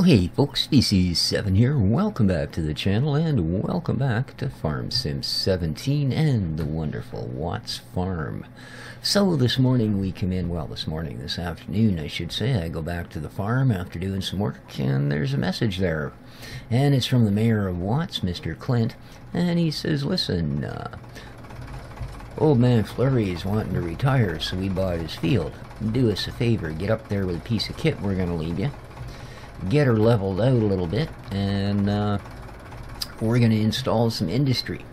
Hey folks, ep.17 here. Welcome back to the channel and welcome back to Farm Sim 17 and the wonderful Watts Farm. So this morning we come in, this afternoon I should say, I go back to the farm after doing some work and there's a message there. And it's from the Mayor of Watts, Mr. Clint, and he says, listen, old man Flurry is wanting to retire, so we bought his field. Do us a favor, get up there with a piece of kit we're going to leave you. Get her leveled out a little bit, and we're going to install some industry.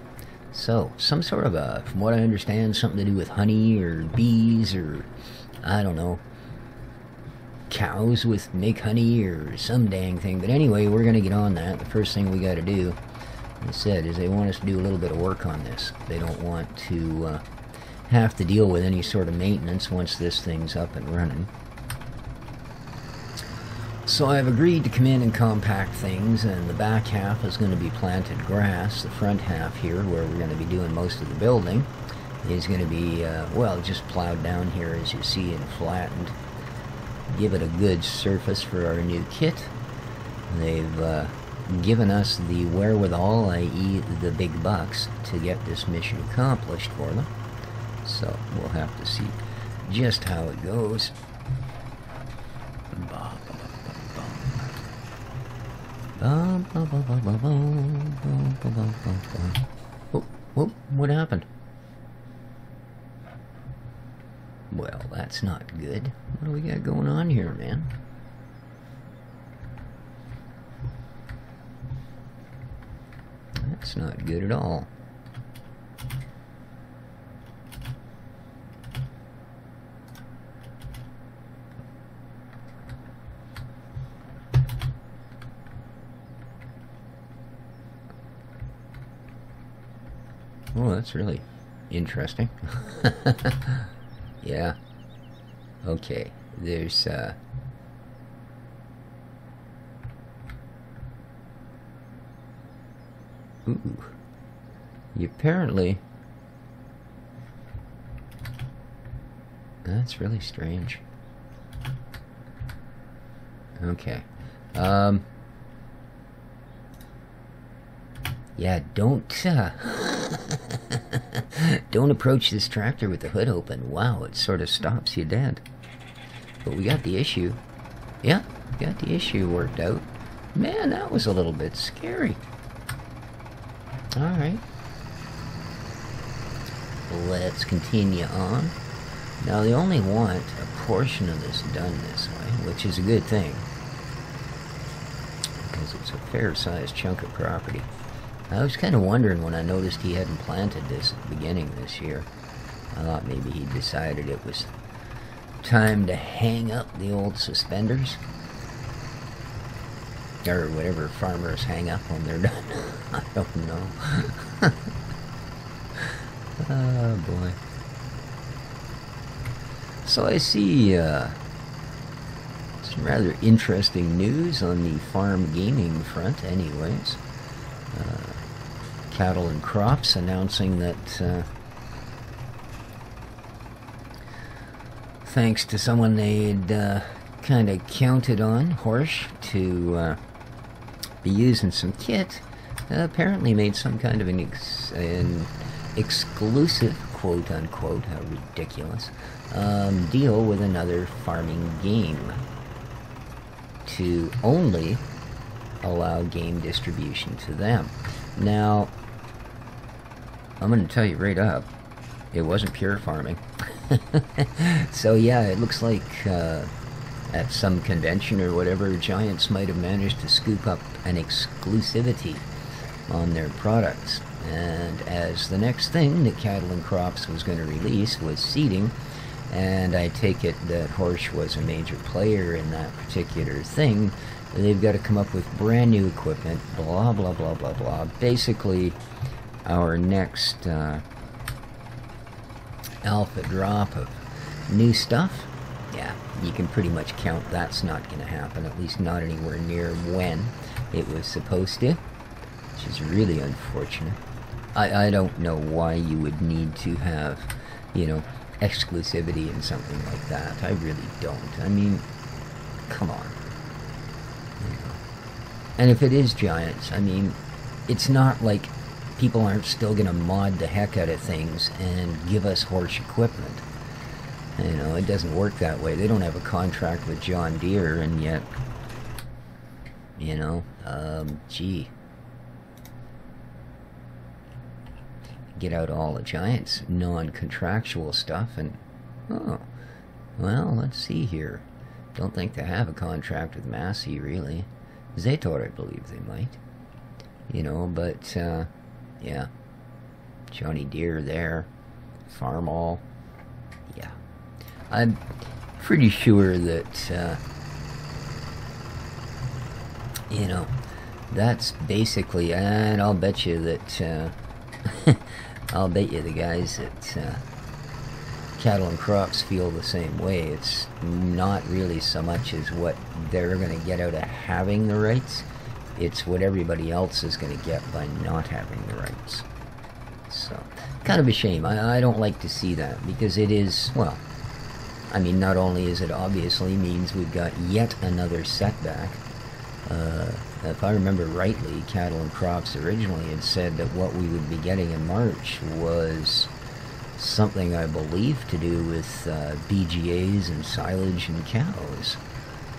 So, some sort of a, from what I understand, something to do with honey or bees or, I don't know, cows with make honey or some dang thing. But anyway, we're going to get on that. The first thing we got to do, as I said, is they want us to do a little bit of work on this. They don't want to have to deal with any sort of maintenance once this thing's up and running. So I've agreed to come in and compact things, and the back half is going to be planted grass. The front half here, where we're going to be doing most of the building, is going to be, well, just plowed down here as you see and flattened. Give it a good surface for our new kit. They've given us the wherewithal, i.e. the big bucks, to get this mission accomplished for them. So we'll have to see just how it goes. Oh, what happened? Well, that's not good. What do we got going on here, man? That's not good at all. Oh, that's really interesting. Yeah. Okay. There's, ooh. You apparently... That's really strange. Okay. Yeah, don't approach this tractor with the hood open. Wow, it sort of stops you dead. But we got the issue. Yeah, got the issue worked out. Man, that was a little bit scary. Alright. Let's continue on. Now, they only want a portion of this done this way, which is a good thing, because it's a fair-sized chunk of property. I was kind of wondering when I noticed he hadn't planted this at the beginning this year. I thought maybe he decided it was time to hang up the old suspenders. Or whatever farmers hang up when they're done. I don't know. Oh boy. So I see some rather interesting news on the farm gaming front anyways. Cattle and Crops announcing that thanks to someone they'd kind of counted on, Horsch, to be using some kit, apparently made some kind of an exclusive, quote-unquote, how ridiculous, deal with another farming game to only allow game distribution to them. Now, I'm going to tell you right up, it wasn't pure farming. So yeah, it looks like at some convention or whatever, Giants might have managed to scoop up an exclusivity on their products. And as the next thing that Cattle and Crops was going to release was seeding, and I take it that Horsch was a major player in that particular thing, they've got to come up with brand new equipment, blah, blah, blah, blah, blah. Basically, our next alpha drop of new stuff, yeah, you can pretty much count that's not going to happen, at least not anywhere near when it was supposed to, which is really unfortunate. I don't know why you would need to have, you know, exclusivity in something like that. I really don't. I mean, come on. And if it is giants, I mean, it's not like people aren't still going to mod the heck out of things and give us horse equipment. You know, it doesn't work that way. They don't have a contract with John Deere, and yet, you know, gee. Get out all the giants, non-contractual stuff, and, oh, well, let's see here. Don't think they have a contract with Massey, really. Zator, I believe they might. You know, but, yeah. Johnny Deere there. Farm all. Yeah. I'm pretty sure that, you know, that's basically, and I'll bet you that, I'll bet you the guys at Cattle and Crops feel the same way. It's not really so much as what they're going to get out of having the rights. It's what everybody else is going to get by not having the rights. So, kind of a shame. I don't like to see that, because it is, well, I mean, not only is it obviously means we've got yet another setback. If I remember rightly, Cattle and Crops originally had said that what we would be getting in March was something, I believe, to do with BGAs and silage and cows.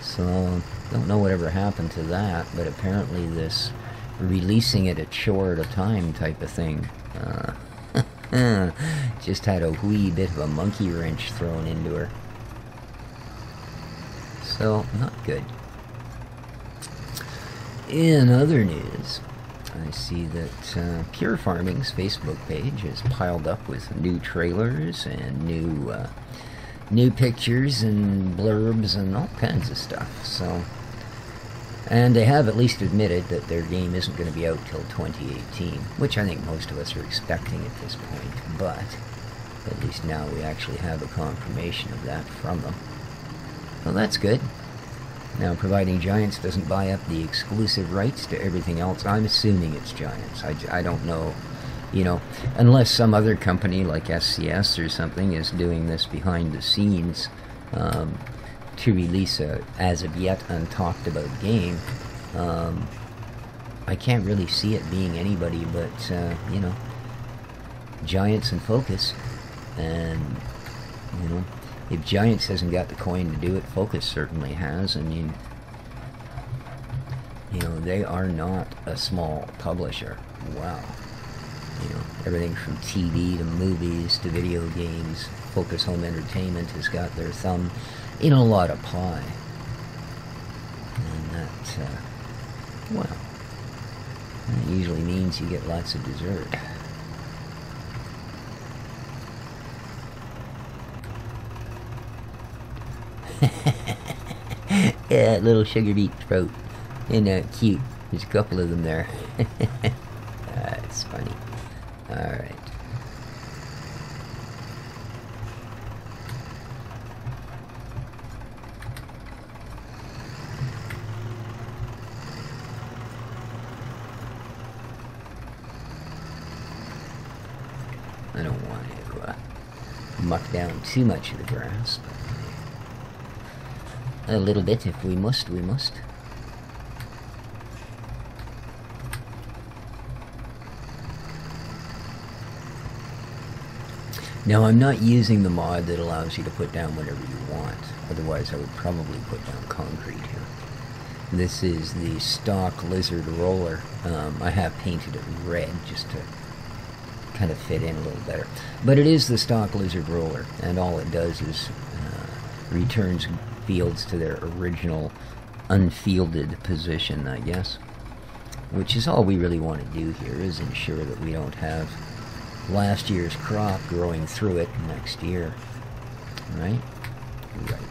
So, don't know whatever happened to that, but apparently this releasing it a chore at a time type of thing just had a wee bit of a monkey wrench thrown into her. So, not good. In other news, I see that Pure Farming's Facebook page is piled up with new trailers and new pictures and blurbs and all kinds of stuff. So, and they have at least admitted that their game isn't going to be out till 2018, which I think most of us are expecting at this point. But at least now we actually have a confirmation of that from them. Well, that's good. Now, providing Giants doesn't buy up the exclusive rights to everything else, I'm assuming it's Giants. I don't know, you know, unless some other company like SCS or something is doing this behind the scenes to release a as of yet untalked about game. I can't really see it being anybody but, you know, Giants and Focus. And, you know, if Giants hasn't got the coin to do it, Focus certainly has. I mean, you know, they are not a small publisher. Wow. You know, everything from TV to movies to video games. Focus Home Entertainment has got their thumb in a lot of pie. And that, well, that usually means you get lots of dessert. Yeah, little sugar beet throat. Isn't that cute? There's a couple of them there. It's funny. Alright. I don't want to muck down too much of the grass, but a little bit, if we must, we must. Now, I'm not using the mod that allows you to put down whatever you want. Otherwise, I would probably put down concrete here. This is the stock lizard roller. I have painted it red just to kind of fit in a little better. But it is the stock lizard roller, and all it does is returns fields to their original unfielded position, I guess. Which is all we really want to do here, is ensure that we don't have last year's crop growing through it next year. Right? Right.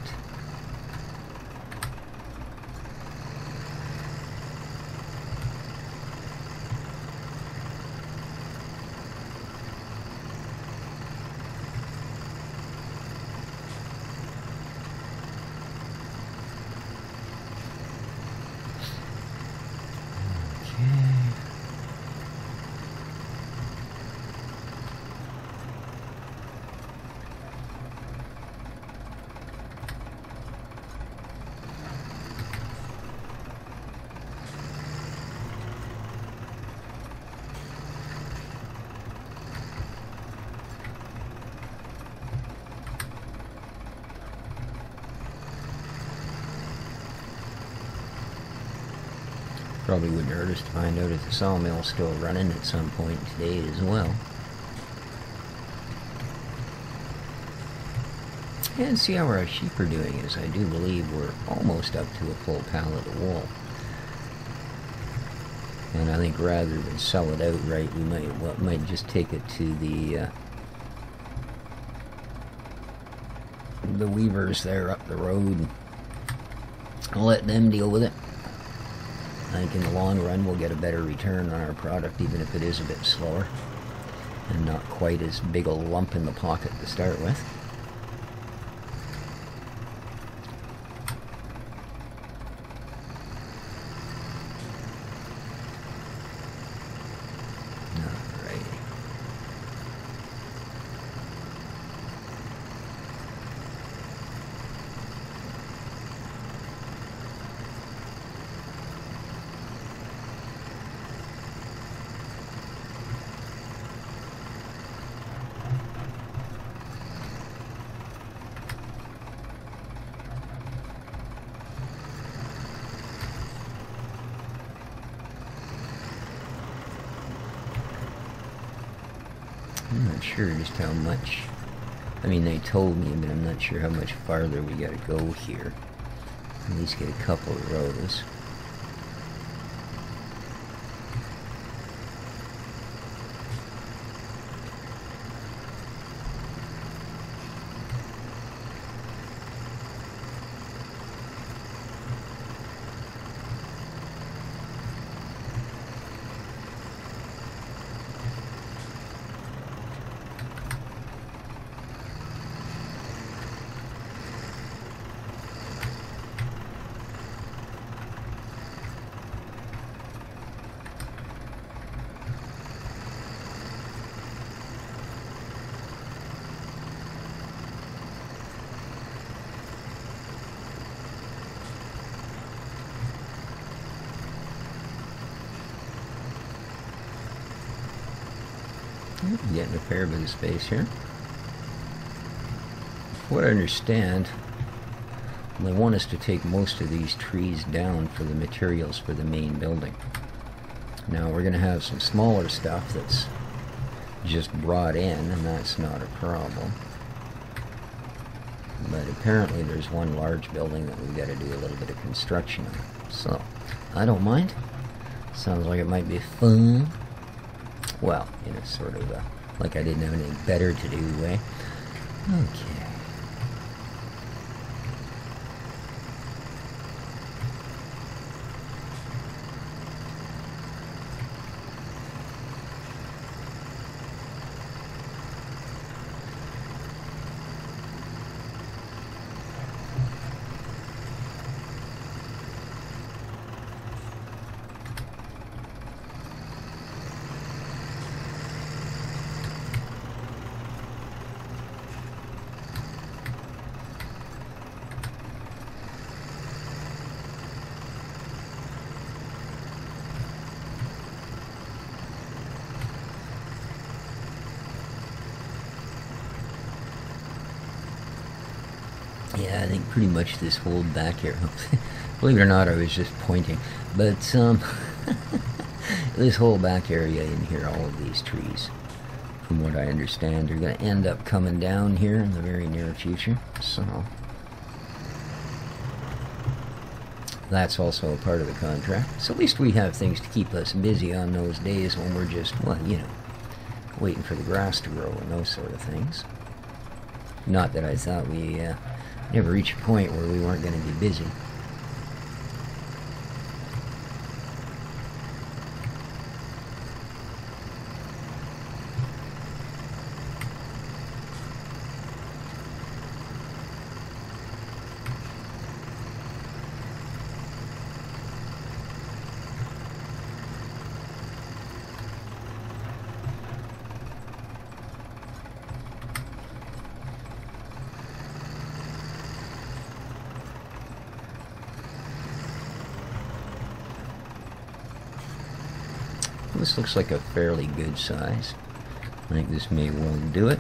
Probably wouldn't hurt us to find out if the sawmill's still running at some point today as well. And see how our sheep are doing, as I do believe we're almost up to a full pallet of wool. And I think rather than sell it outright, we might just take it to the weavers there up the road and let them deal with it. I think in the long run we'll get a better return on our product, even if it is a bit slower and not quite as big a lump in the pocket to start with. I'm not sure just how much, I mean they told me, but I'm not sure how much farther we gotta go here. At least get a couple of rows. Getting a fair bit of space here. What I understand, they want us to take most of these trees down for the materials for the main building. Now we're going to have some smaller stuff that's just brought in, and that's not a problem. But apparently there's one large building that we've got to do a little bit of construction on. So, I don't mind. Sounds like it might be fun. Well, in a sort of like I didn't have anything better to do way. Okay. Yeah, I think pretty much this whole back area, believe it or not, I was just pointing, but this whole back area in here, all of these trees, from what I understand, are going to end up coming down here in the very near future, so that's also a part of the contract. So at least we have things to keep us busy on those days when we're just, well, you know, waiting for the grass to grow and those sort of things. Not that I thought we never reach a point where we weren't going to be busy. This looks like a fairly good size. I think this may well do it.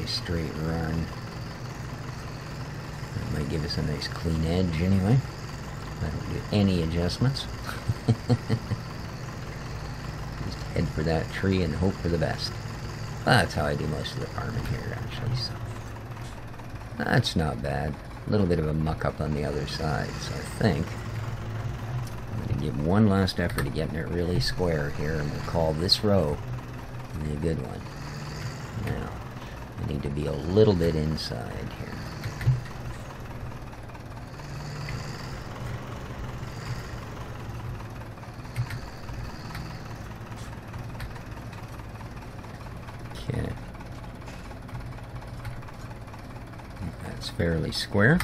nice straight run. That might give us a nice clean edge anyway. I don't do any adjustments. Just head for that tree and hope for the best. That's how I do most of the farming here, actually, so that's not bad. A little bit of a muck up on the other side, so I think I'm going to give one last effort at getting it really square here, and we'll call this row the good one. Now, I need to be a little bit inside here. Okay. That's fairly square.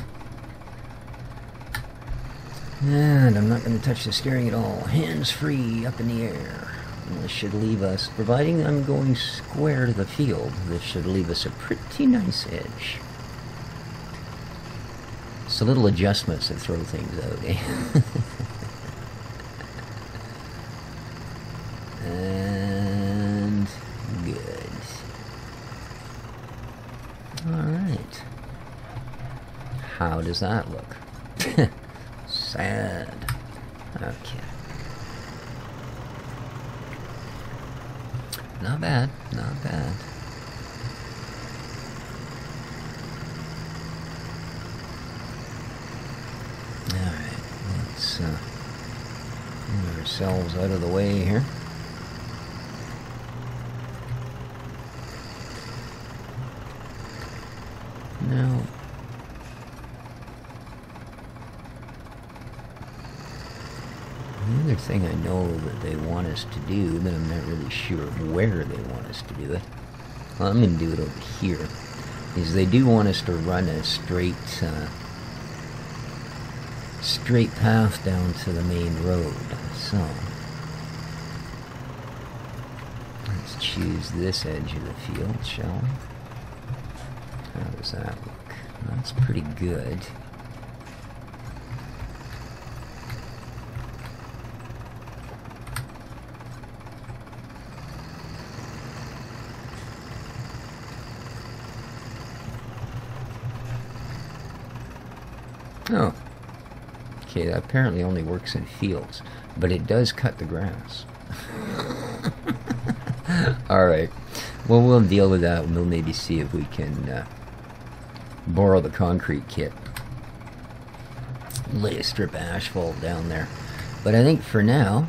And I'm not going to touch the steering at all. Hands free up in the air. And this should leave us, providing I'm going square to the field, this should leave us a pretty nice edge. It's a little adjustments that throw things out, eh? And good. Alright. How does that look? Sad. Okay. Not bad, not bad. Alright, let's move ourselves out of the way here. Now, the other thing I know that they want us to do, but I'm not really sure where they want us to do it, well, I'm going to do it over here, is they do want us to run a straight path down to the main road. So, let's choose this edge of the field, shall we? How does that look? That's pretty good. Oh, okay, that apparently only works in fields, but it does cut the grass. Alright, well, we'll deal with that, and we'll maybe see if we can borrow the concrete kit. Lay a strip of asphalt down there. But I think for now,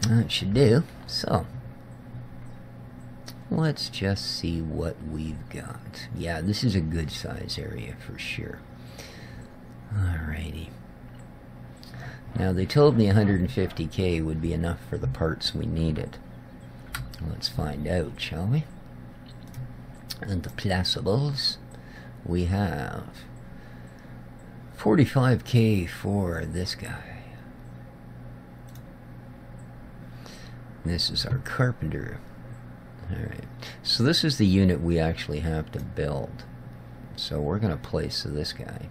that should do. So, let's just see what we've got. Yeah, this is a good size area for sure. Alrighty. Now they told me 150k would be enough for the parts we needed. Let's find out, shall we? And the placeables, we have 45k for this guy. This is our carpenter. Alright, so this is the unit we actually have to build. So we're going to place this guy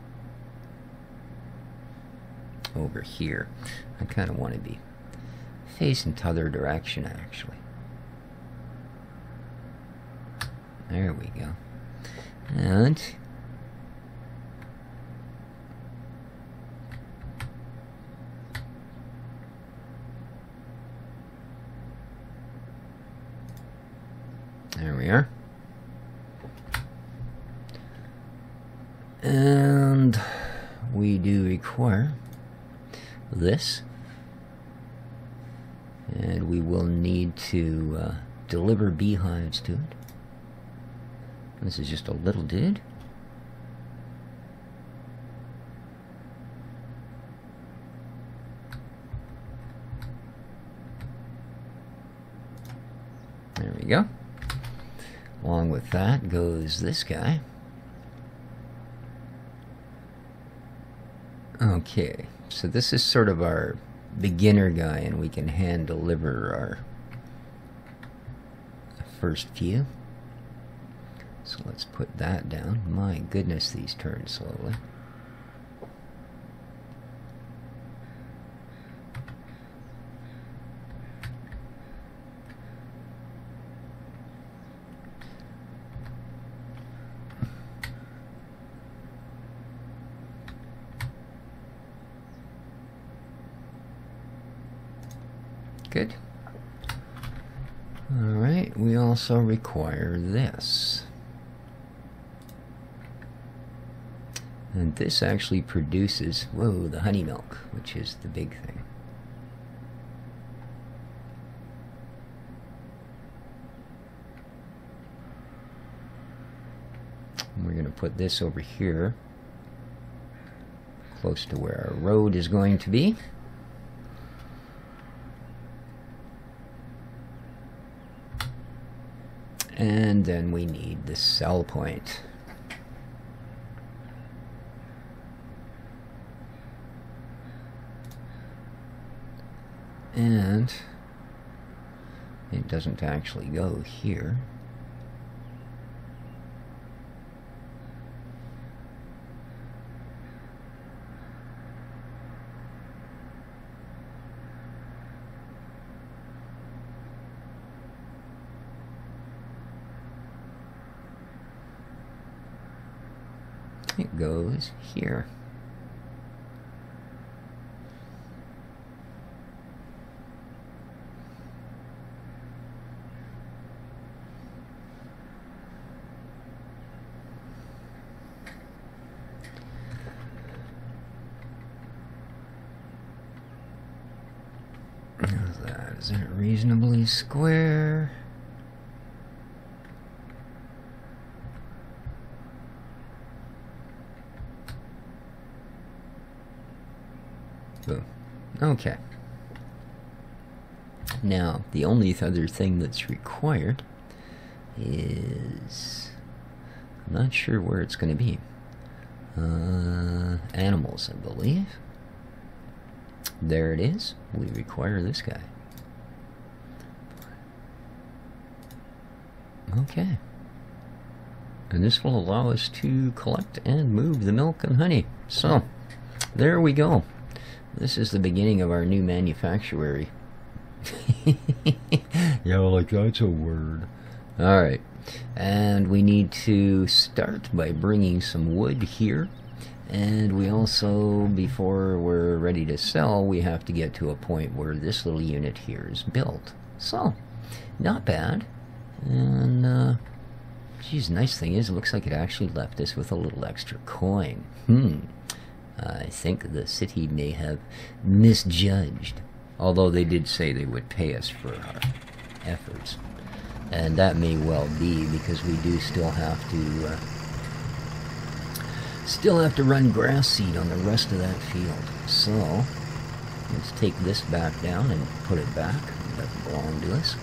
over here. I kind of want to be facing the other direction, actually. There we go. And there we are. And we do require this. And we will need to deliver beehives to it. This is just a little dude. There we go. Along with that goes this guy. Okay, so this is sort of our beginner guy, and we can hand deliver our first few. So let's put that down. My goodness, these turn slowly. Good. Alright, we also require this. And this actually produces, whoa, the honey milk, which is the big thing. And we're going to put this over here, close to where our road is going to be. And then we need the sell point. And it doesn't actually go here. It goes here. Is that reasonably square? Boom. Okay. Now, the only other thing that's required is, I'm not sure where it's going to be. Animals, I believe. There it is. We require this guy. Okay. And this will allow us to collect and move the milk and honey. So, there we go. This is the beginning of our new manufactuary. Yeah, like that's a word. Alright. And we need to start by bringing some wood here. And we also, before we're ready to sell, we have to get to a point where this little unit here is built. So, not bad. And, geez, nice thing is, it looks like it actually left us with a little extra coin. I think the city may have misjudged. Although they did say they would pay us for our efforts. And that may well be, because we do still have to run grass seed on the rest of that field. So, let's take this back down and put it back. It doesn't belong to us.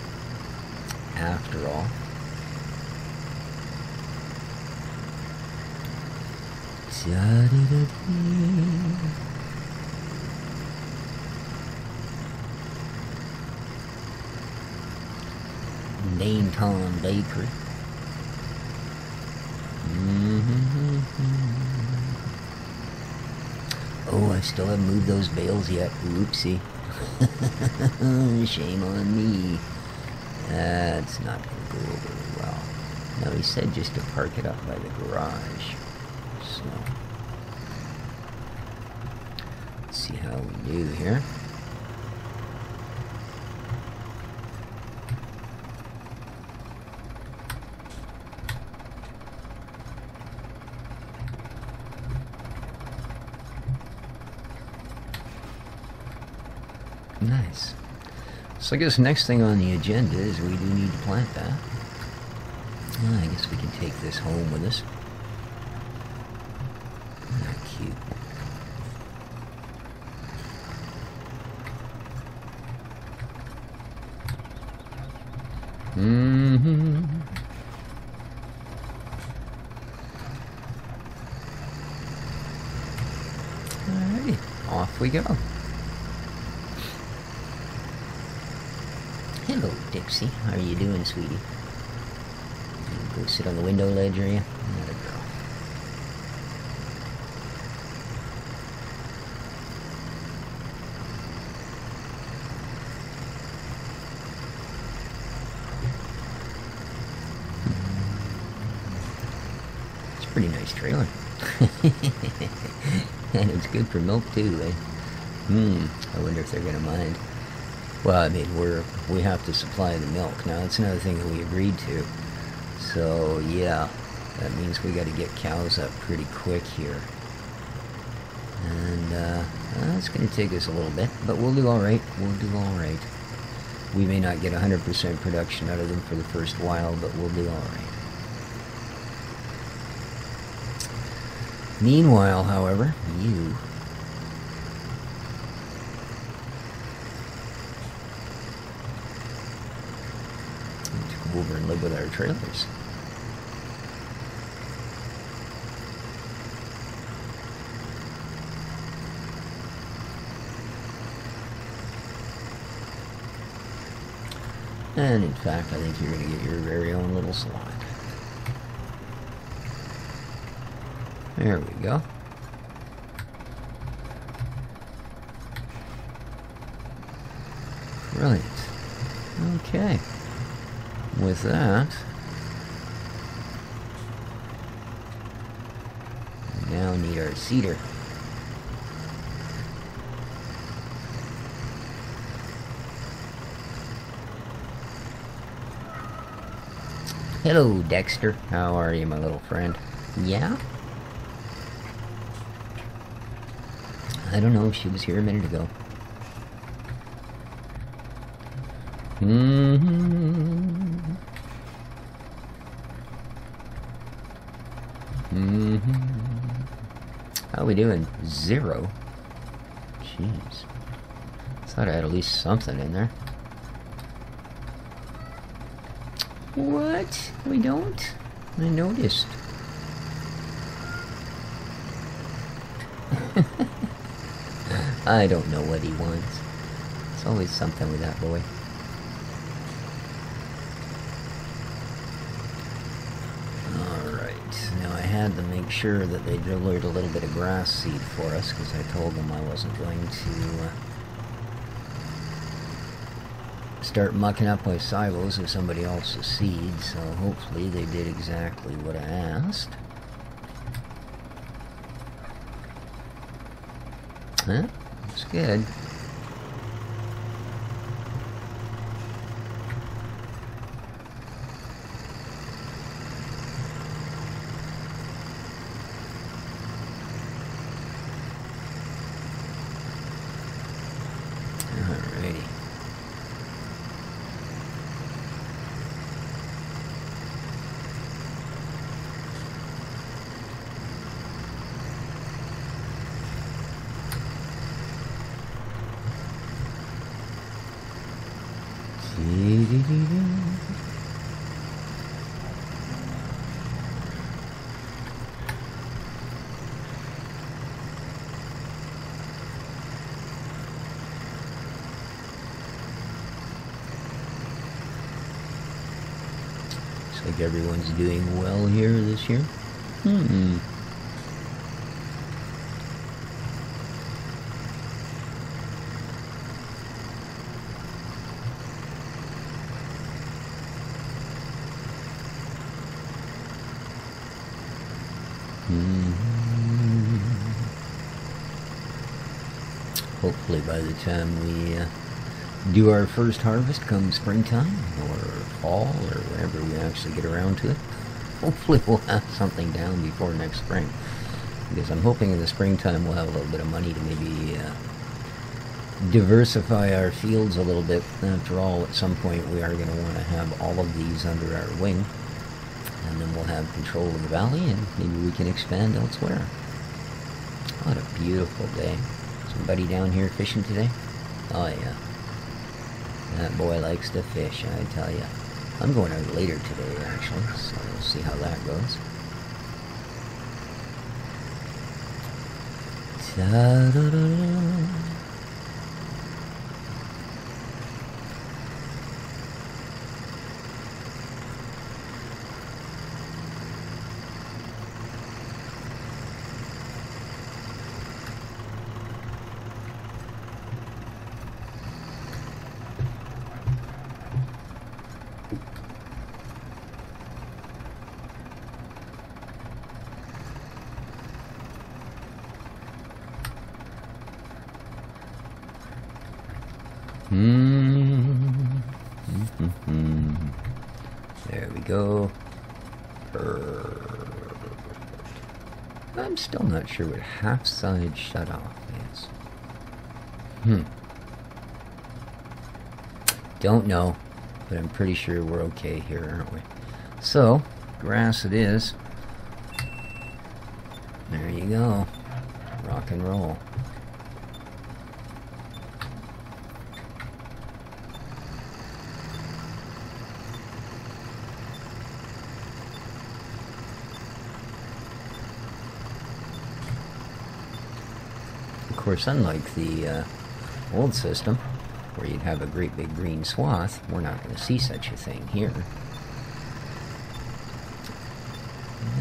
After all. Nainton Bakery. Oh, I still haven't moved those bales yet. Oopsie. Shame on me. That's not going to go over well. No, he said just to park it up by the garage. So, let's see how we do here. Nice. So I guess next thing on the agenda is we do need to plant that. I guess we can take this home with us. Not cute. Alrighty, off we go. Hello, Dixie. How are you doing, sweetie? You go sit on the window ledge, are you? Not a girl. It's a pretty nice trailer. And it's good for milk, too, eh? I wonder if they're going to mind. Well, I mean, we have to supply the milk. Now, that's another thing that we agreed to. So, yeah, that means we got to get cows up pretty quick here. And, it's going to take us a little bit, but we'll do alright. We'll do alright. We may not get 100% production out of them for the first while, but we'll do alright. Meanwhile, however, you... need to go over and live with our trailers. And in fact, I think you're going to get your very own little salon. There we go. Brilliant. Okay. With that, we now need our cedar. Hello, Dexter. How are you, my little friend? Yeah? I don't know. She was here a minute ago. How we doing? 0? Jeez. Thought I had at least something in there. What? We don't? I noticed. I don't know what he wants. It's always something with that boy. Alright, now I had to make sure that they delivered a little bit of grass seed for us, because I told them I wasn't going to start mucking up my silos with somebody else's seed, so hopefully they did exactly what I asked. Huh? That's good. Alrighty. Looks like everyone's doing well here this year. Hopefully by the time we do our first harvest come springtime or fall or whenever we actually get around to it, hopefully we'll have something down before next spring. Because I'm hoping in the springtime we'll have a little bit of money to maybe diversify our fields a little bit. After all, at some point we are going to want to have all of these under our wing. And then we'll have control of the valley and maybe we can expand elsewhere. What a beautiful day. Somebody down here fishing today? Oh yeah. That boy likes to fish, I tell ya. I'm going out later today, actually, so we'll see how that goes. Ta-da-da-da. I'm still not sure what half-side shutoff is. Don't know, but I'm pretty sure we're okay here, aren't we? So, grass it is. There you go. Rock and roll. Of course, unlike the old system, where you'd have a great big green swath, we're not going to see such a thing here.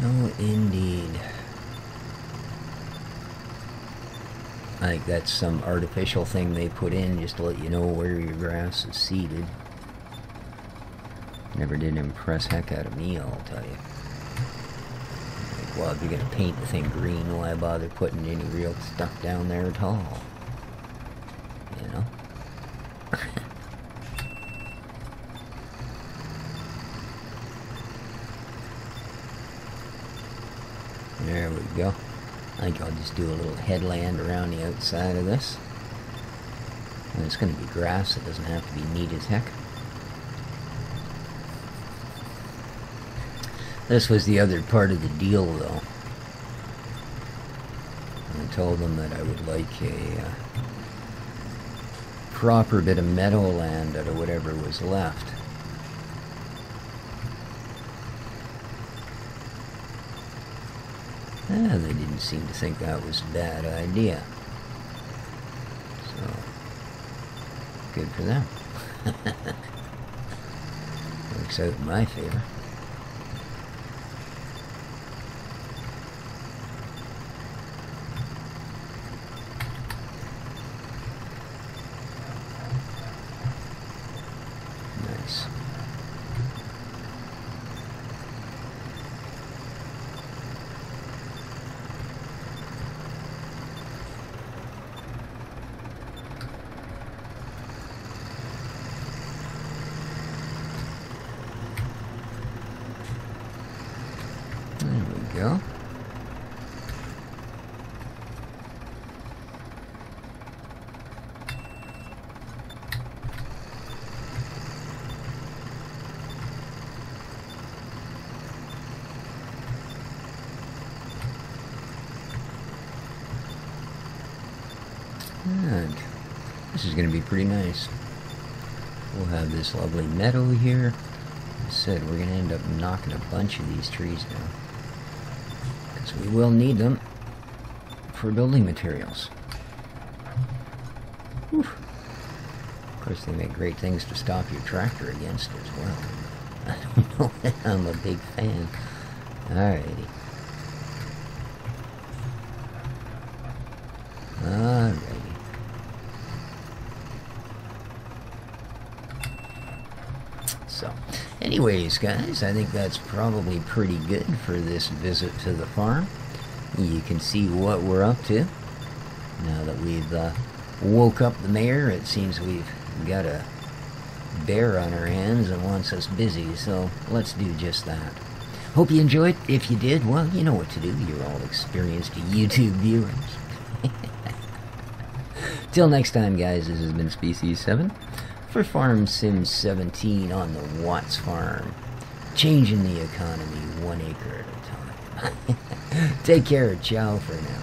No, indeed. I think that's some artificial thing they put in just to let you know where your grass is seeded. Never did impress heck out of me, I'll tell you. Like, well, if you're going to paint the thing green, why bother putting any real stuff down there at all? You know? There we go. I think I'll just do a little headland around the outside of this. And it's going to be grass. It doesn't have to be neat as heck. This was the other part of the deal, though. I told them that I would like a proper bit of meadowland out of whatever was left. They didn't seem to think that was a bad idea. So, good for them. Works out in my favor. Nice. Go. And this is going to be pretty nice. We'll have this lovely meadow here. As I said, we're going to end up knocking a bunch of these trees down. We will need them for building materials. Whew. Of course, they make great things to stop your tractor against as well. I don't know that I'm a big fan. Alrighty. Alrighty. So, anyways, guys, I think that's probably pretty good for this visit to the farm. You can see what we're up to. Now that we've woke up the mayor, it seems we've got a bear on our hands and wants us busy, so let's do just that. Hope you enjoyed. If you did, well, you know what to do. You're all experienced YouTube viewers. Till next time, guys, this has been Species 7. For Farm Sim 17 on the Watts Farm. Changing the economy 1 acre at a time. Take care. Ciao for now.